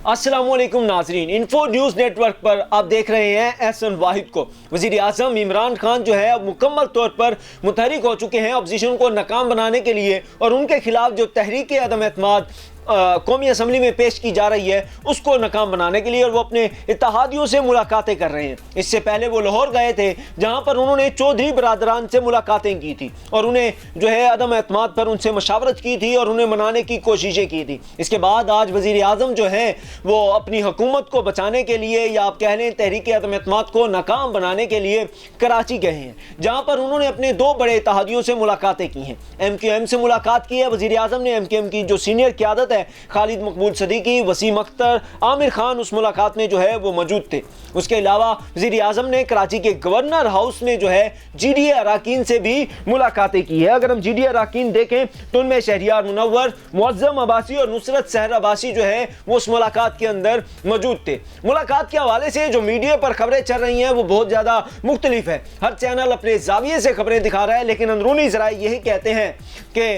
अस्सलाम वालेकुम नाजरीन, इन्फो न्यूज़ नेटवर्क पर आप देख रहे हैं एहसन वाहिद को। वज़ीर आज़म इमरान खान जो है अब मुकम्मल तौर पर मुतहरिक हो चुके हैं अपोजिशन को नाकाम बनाने के लिए, और उनके खिलाफ जो तहरीक अदम एतमाद कौमी असम्बली में पेश की जा रही है उसको नाकाम बनाने के लिए, और वो अपने इत्तेहादियों से मुलाकातें कर रहे हैं। इससे पहले वो लाहौर गए थे जहां पर उन्होंने चौधरी बरादरान से मुलाकातें की थी और उन्हें जो है अदम एतमाद पर उनसे मशावरत की थी और उन्हें मनाने की कोशिशें की थी। इसके बाद आज वज़ीर आज़म जो है वो अपनी हुकूमत को बचाने के लिए, या आप कह लें तहरीक अदम एतमाद को नाकाम बनाने के लिए कराची गए हैं, जहाँ पर उन्होंने अपने दो बड़े इत्तेहादियों से मुलाकातें की हैं। MQM से मुलाकात की है वज़ीर आज़म ने। MQM की जो सीनियर क़यादत है, खालिद मकबूल सदीकी, वसीम अख्तर, आमिर खान उस मुलाकात में जो है वो मौजूद थे। उसके अलावा वज़ीर आज़म ने कराची के गवर्नर हाउस में जो है GDA अराकीन से भी मुलाकातें की है। अगर हम GDA अराकीन देखें तो उनमें शहरियार मुनव्वर, मुअज़्ज़म अब्बासी और नुसरत सहर अब्बासी जो है वो उस मुलाकात के अंदर मौजूद थे। मुलाकात के हवाले से जो मीडिया पर खबरें चल रही हैं वो बहुत ज़्यादा मुख्तलिफ है। हर चैनल अपने जाविये से खबरें दिखा रहा है, लेकिन अंदरूनी ज़राए यही कहते हैं कि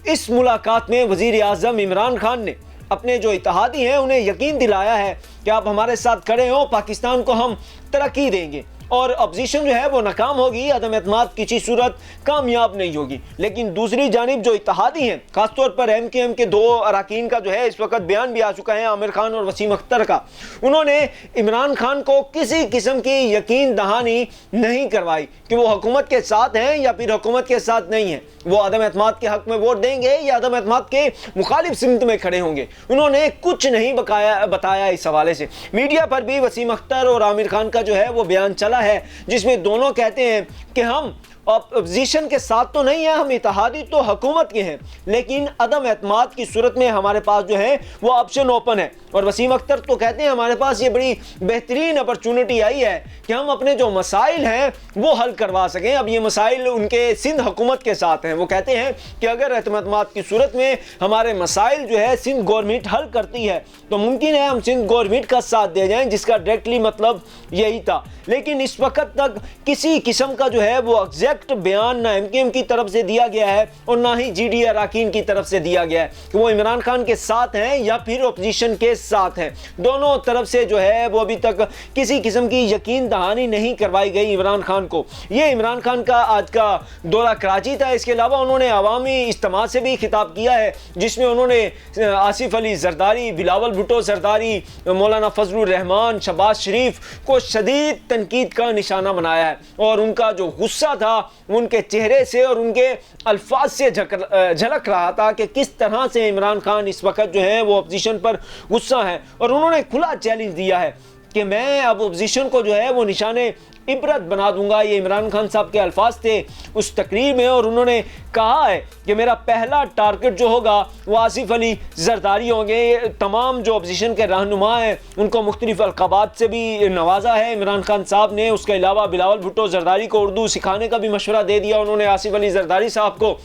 इस मुलाकात में वज़ीर आज़म इमरान खान ने अपने जो इत्तेहादी हैं उन्हें यकीन दिलाया है कि आप हमारे साथ खड़े हो, पाकिस्तान को हम तरक्की देंगे और अपोजिशन जो है वो नाकाम होगी, अदम एतमाद किसी सूरत कामयाब नहीं होगी। लेकिन दूसरी जानिब जो इत्तेहादी हैं, खासतौर पर MQM के दो अराकीन का जो है इस वक्त बयान भी आ चुका है, आमिर खान और वसीम अख्तर का, उन्होंने इमरान खान को किसी किस्म की यकीन दहानी नहीं करवाई कि वो हुकूमत के साथ हैं या फिर हुकूमत के साथ नहीं है, वो अदम एतमाद के हक में वोट देंगे या अदम एतमाद के मुखालिफ सिमत में खड़े होंगे। उन्होंने कुछ नहीं बताया इस हवाले से। मीडिया पर भी वसीम अख्तर और आमिर खान का जो है वो बयान चला है, जिसमें दोनों कहते हैं कि हम अपोजिशन के साथ तो नहीं है, हम इत्तेहादी तो हुकूमत के हैं, लेकिन अदम एतमाद की सूरत में हमारे पास जो है वो ऑप्शन ओपन है। और वसीम अख्तर तो कहते हैं हमारे पास ये बड़ी बेहतरीन अपॉर्चुनिटी आई है कि हम अपने जो मसाइल हैं वो हल करवा सकें। अब ये मसाइल उनके सिंध हुकूमत के साथ हैं। वो कहते हैं कि अगर अदम एतमाद की सूरत में हमारे मसाइल जो है सिंध गवर्नमेंट हल करती है तो मुमकिन है हम सिंध गवर्नमेंट का साथ दे जाएं, जिसका डायरेक्टली मतलब यही था। लेकिन इस वक्त तक किसी किस्म का जो है वो एग्जैक्ट बयान ना MQM की तरफ से दिया गया है और ना ही GDA अराकीन की तरफ से दिया गया है कि वो इमरान खान के साथ हैं या फिर अपोजिशन के साथ हैं। दोनों तरफ से जो है वो अभी तक किसी किस्म की यकीन दहानी नहीं करवाई गई इमरान खान को। ये इमरान खान का आज का दौरा कराची था। इसके अलावा उन्होंने अवामी इज्तिमा से भी खिताब किया है, जिसमें उन्होंने आसिफ अली जरदारी, बिलावल भुट्टो जरदारी, मौलाना फजलुर रहमान, शहबाज शरीफ को शदीद तनकीद का निशाना बनाया है, और उनका जो गुस्सा था उनके चेहरे से और उनके अल्फाज से झलक रहा था कि किस तरह से इमरान खान इस वक्त जो है वो अपोजिशन पर गुस्सा है। और उन्होंने खुला चैलेंज दिया है कि मैं अब अपोजिशन को जो है वो निशाने इबरत बना दूंगा। ये इमरान खान साहब के अल्फाज थे उस तकरीर में, और उन्होंने कहा है कि मेरा पहला टारगेट जो होगा वो आसिफ अली जरदारी होंगे। तमाम जो अपोजिशन के रहनुमा हैं उनको मुख्तलिफ अलक़ाबात से भी नवाजा है इमरान खान साहब ने। उसके अलावा बिलावल भुट्टो जरदारी को उर्दू सिखाने का भी मशवरा दे दिया उन्होंने आसिफ अली जरदारी साहब को।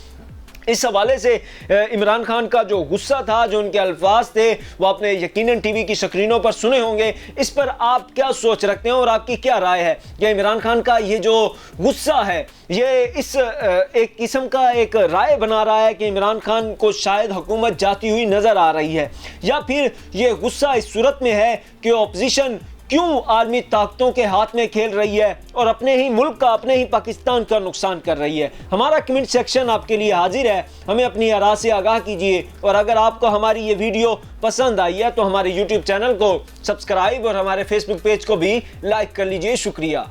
इस हवाले से इमरान खान का जो गुस्सा था, जो उनके अल्फाज थे, वो आपने यकीनन TV की स्क्रीनों पर सुने होंगे। इस पर आप क्या सोच रखते हैं और आपकी क्या राय है? या इमरान खान का ये जो गुस्सा है ये इस एक किस्म का एक राय बना रहा है कि इमरान खान को शायद हुकूमत जाती हुई नज़र आ रही है, या फिर ये गुस्सा इस सूरत में है कि अपोजिशन क्यों आलमी ताकतों के हाथ में खेल रही है और अपने ही मुल्क का, अपने ही पाकिस्तान का नुकसान कर रही है? हमारा कमेंट सेक्शन आपके लिए हाजिर है, हमें अपनी आरा से आगाह कीजिए। और अगर आपको हमारी ये वीडियो पसंद आई है तो हमारे YouTube चैनल को सब्सक्राइब और हमारे Facebook पेज को भी लाइक कर लीजिए। शुक्रिया।